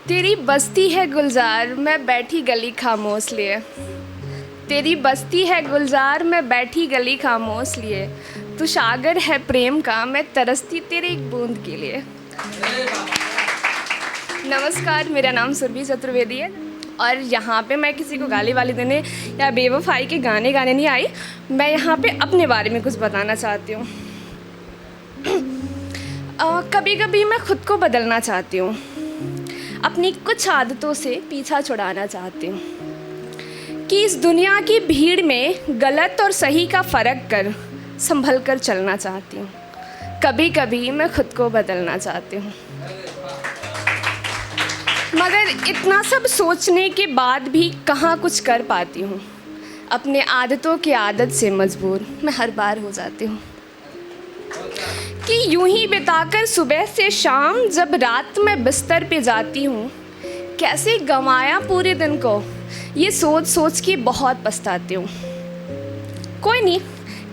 तेरी बस्ती है गुलजार मैं बैठी गली खामोश लिए। तेरी बस्ती है गुलजार मैं बैठी गली खामोश लिए। तू सागर है प्रेम का मैं तरसती तेरे एक बूंद के लिए। नमस्कार, मेरा नाम सुरभि चतुर्वेदी है और यहाँ पे मैं किसी को गाली वाली देने या बेवफाई के गाने गाने नहीं आई। मैं यहाँ पे अपने बारे में कुछ बताना चाहती हूँ। कभी कभी मैं खुद को बदलना चाहती हूँ, अपनी कुछ आदतों से पीछा छुड़ाना चाहती हूँ कि इस दुनिया की भीड़ में गलत और सही का फ़र्क कर संभल कर चलना चाहती हूँ। कभी कभी मैं खुद को बदलना चाहती हूँ, मगर इतना सब सोचने के बाद भी कहाँ कुछ कर पाती हूँ। अपने आदतों की आदत से मजबूर मैं हर बार हो जाती हूँ कि यूं ही बिताकर सुबह से शाम जब रात में बिस्तर पे जाती हूँ, कैसे गंवाया पूरे दिन को ये सोच सोच के बहुत पछताती हूँ। कोई नहीं,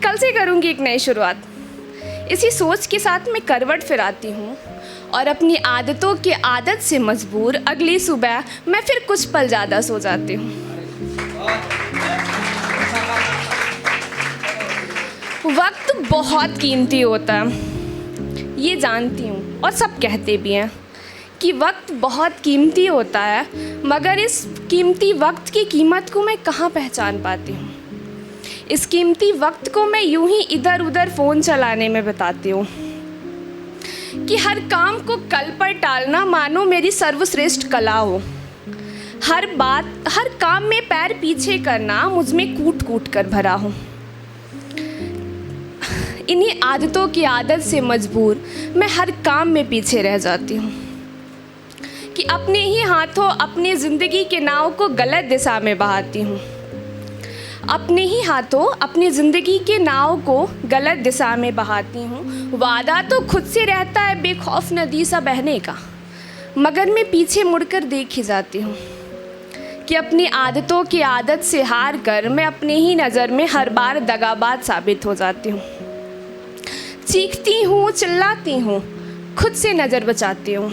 कल से करूँगी एक नई शुरुआत। इसी सोच के साथ मैं करवट फिराती हूँ और अपनी आदतों की आदत से मजबूर अगली सुबह मैं फिर कुछ पल ज़्यादा सो जाती हूँ। वक्त बहुत कीमती होता है, ये जानती हूँ और सब कहते भी हैं कि वक्त बहुत कीमती होता है, मगर इस कीमती वक्त की कीमत को मैं कहाँ पहचान पाती हूँ। इस कीमती वक्त को मैं यूं ही इधर उधर फ़ोन चलाने में बिताती हूँ कि हर काम को कल पर टालना मानो मेरी सर्वश्रेष्ठ कला हो। हर काम में पैर पीछे करना मुझ में कूट कूट कर भरा हो। इन्हीं आदतों की आदत से मजबूर मैं हर काम में पीछे रह जाती हूँ कि अपने ही हाथों अपनी ज़िंदगी के नाव को गलत दिशा में बहाती हूँ। अपने ही हाथों अपनी ज़िंदगी के नाव को गलत दिशा में बहाती हूँ। वादा तो खुद से रहता है बेखौफ नदी सा बहने का, मगर मैं पीछे मुड़कर देख ही जाती हूँ कि अपनी आदतों की आदत से हार कर मैं अपने ही नज़र में हर बार दगाबाज साबित हो जाती हूँ। चीखती हूँ चिल्लाती हूँ खुद से नज़र बचाती हूँ।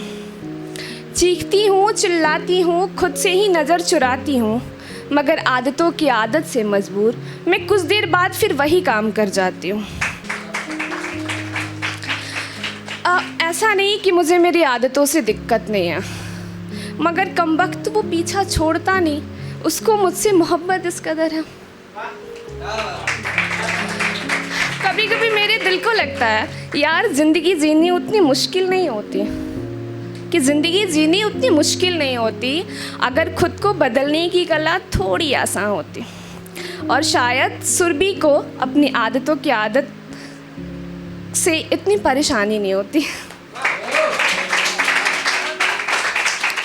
चीखती हूँ चिल्लाती हूँ खुद से ही नज़र चुराती हूँ, मगर आदतों की आदत से मजबूर मैं कुछ देर बाद फिर वही काम कर जाती हूँ। ऐसा नहीं कि मुझे मेरी आदतों से दिक्कत नहीं है, मगर कमबख्त वो पीछा छोड़ता नहीं, उसको मुझसे मोहब्बत इस कदर है। कभी कभी मेरे दिल को लगता है यार ज़िंदगी जीनी उतनी मुश्किल नहीं होती, कि ज़िंदगी जीनी उतनी मुश्किल नहीं होती अगर खुद को बदलने की कला थोड़ी आसान होती। और शायद सुरभि को अपनी आदतों की आदत से इतनी परेशानी नहीं होती।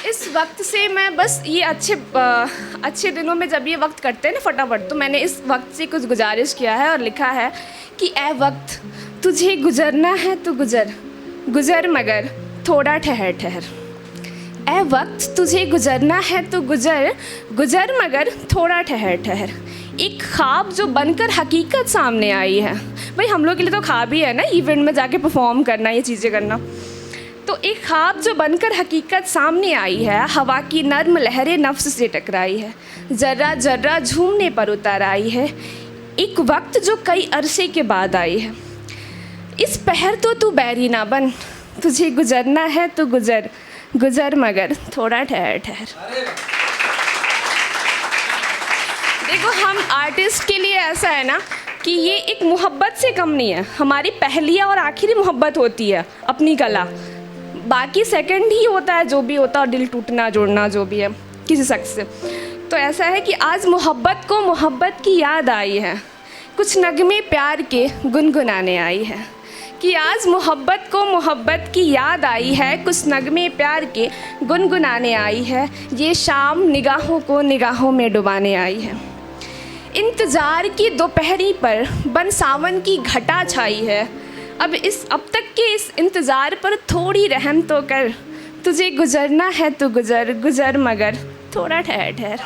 इस वक्त से मैं बस ये अच्छे दिनों में जब ये वक्त कटते हैं ना फटाफट, तो मैंने इस वक्त से कुछ गुजारिश किया है और लिखा है कि ए वक्त तुझे गुजरना है तो गुजर गुजर मगर थोड़ा ठहर ठहर। ए वक्त तुझे गुजरना है तो गुजर गुजर मगर थोड़ा ठहर ठहर। एक ख्वाब जो बनकर हकीकत सामने आई है, भाई हम लोग के लिए तो ख्वाब ही है ना इवेंट में जाके परफॉर्म करना, ये चीज़ें करना। तो एक ख्वाब जो बनकर हकीकत सामने आई है, हवा की नर्म लहरें नफ्स से टकराई है, जर्रा जर्रा झूमने पर उतर आई है। एक वक्त जो कई अरसे के बाद आई है। इस पहर तो तू बैरी ना बन, तुझे गुजरना है तो गुजर गुजर मगर थोड़ा ठहर ठहर। देखो, हम आर्टिस्ट के लिए ऐसा है ना कि ये एक मोहब्बत से कम नहीं है, हमारी पहली और आखिरी मोहब्बत होती है अपनी कला। बाकी सेकंड ही होता है जो भी होता है, दिल टूटना जोड़ना जो भी है किसी शख्स से। तो ऐसा है कि आज मोहब्बत की याद आई है, कुछ नगमे प्यार के गुनगुनाने आई है। कि आज मोहब्बत की याद आई है, कुछ नगमे प्यार के गुनगुनाने आई है। ये शाम निगाहों को निगाहों में डुबाने आई है। इंतज़ार की दोपहरी पर बन सावन की घटा छाई है। अब तक के इस इंतज़ार पर थोड़ी रहम तो कर, तुझे गुजरना है तो गुजर गुजर मगर थोड़ा ठहर ठहर।